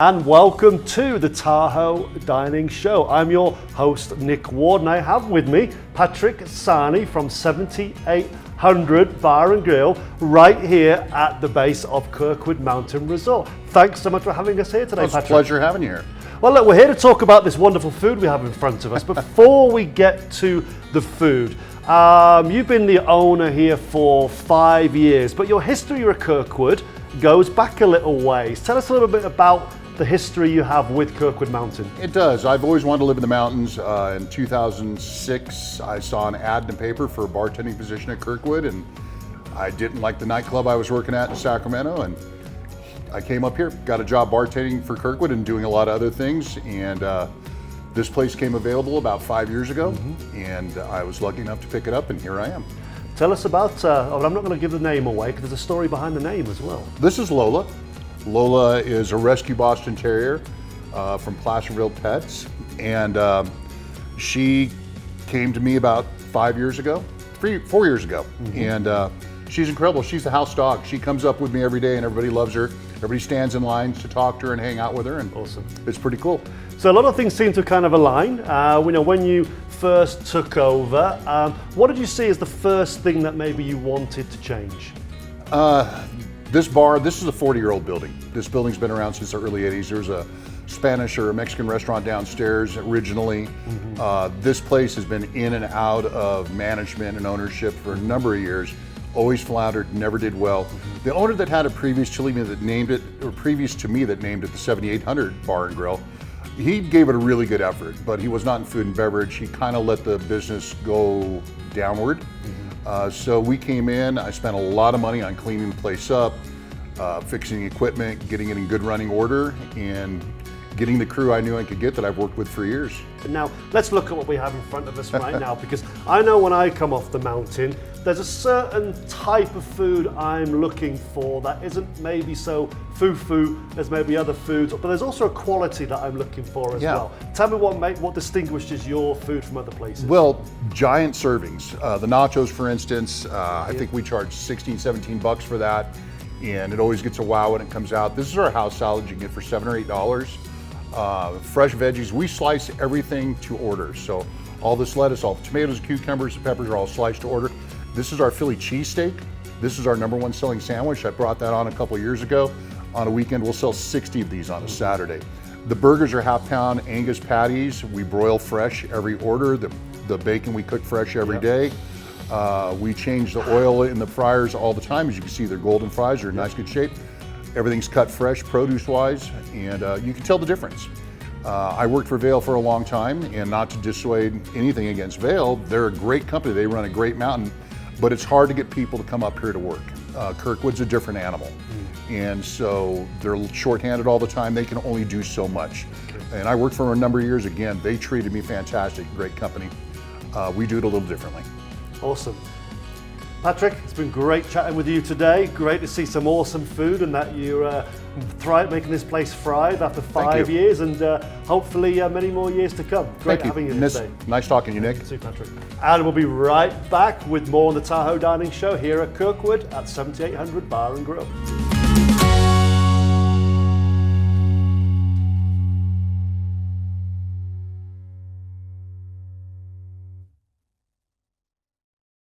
And welcome to the Tahoe Dining Show. I'm your host, Nick Ward, and I have with me Patrick Sarni from 7800 Bar and Grill right here at the base of Kirkwood Mountain Resort. Thanks so much for having us here today, Patrick. It's a pleasure having you here. Well, look, we're here to talk about this wonderful food we have in front of us. Before we get to the food, you've been the owner here for 5 years, but your history at Kirkwood goes back a little ways. Tell us a little bit about the history you have with Kirkwood Mountain. It does. I've always wanted to live in the mountains. In 2006, I saw an ad in the paper for a bartending position at Kirkwood, and I didn't like the nightclub I was working at in Sacramento, and I came up here, got a job bartending for Kirkwood and doing a lot of other things, and this place came available about 5 years ago, and I was lucky enough to pick it up, and here I am. Tell us about, I'm not going to give the name away because there's a story behind the name as well. This is Lola. Lola is a rescue Boston Terrier from Placerville Pets, and she came to me about 4 years ago, and she's incredible. She's the house dog. She comes up with me every day, and everybody loves her. Everybody stands in lines to talk to her and hang out with her, and awesome. It's pretty cool. So a lot of things seem to kind of align. When you first took over, what did you see as the first thing that maybe you wanted to change? This is a 40-year-old building. This building's been around since the early 80s. There's a Spanish or a Mexican restaurant downstairs originally. This place has been in and out of management and ownership for a number of years. Always floundered, never did well. The owner that had it previous to me that named it the 7800 Bar and Grill, he gave it a really good effort, but he was not in food and beverage. He kind of let the business go downward. So we came in, I spent a lot of money on cleaning the place up, fixing the equipment, getting it in good running order, and getting the crew I knew I could get that I've worked with for years. Now, let's look at what we have in front of us right now, because I know when I come off the mountain, there's a certain type of food I'm looking for that isn't maybe so foo-foo as maybe other foods, but there's also a quality that I'm looking for as well. Tell me what distinguishes your food from other places. Well, giant servings. The nachos, for instance, I think we charge 16, 17 bucks for that, and it always gets a wow when it comes out. This is our house salad you can get for $7 or $8. Fresh veggies, we slice everything to order. So all this lettuce, all the tomatoes, cucumbers, the peppers are all sliced to order. This is our Philly cheesesteak. This is our #1 selling sandwich. I brought that on a couple years ago. On a weekend, we'll sell 60 of these on a Saturday. The burgers are half-pound Angus patties. We broil fresh every order. The bacon we cook fresh every day. We change the oil in the fryers all the time. As you can see, they're golden fries. They're in nice good shape. Everything's cut fresh, produce-wise, and you can tell the difference. I worked for Vail for a long time, and not to dissuade anything against Vail, they're a great company. They run a great mountain, but it's hard to get people to come up here to work. Kirkwood's a different animal, and so they're shorthanded all the time. They can only do so much. And I worked for them a number of years. Again, they treated me fantastic, great company. We do it a little differently. Awesome. Patrick, it's been great chatting with you today. Great to see some awesome food and that you're making this place thrive after 5 years, and hopefully many more years to come. Great having you today. Nice talking to you, Nick. See you, Patrick. And we'll be right back with more on the Tahoe Dining Show here at Kirkwood at 7800 Bar and Grill.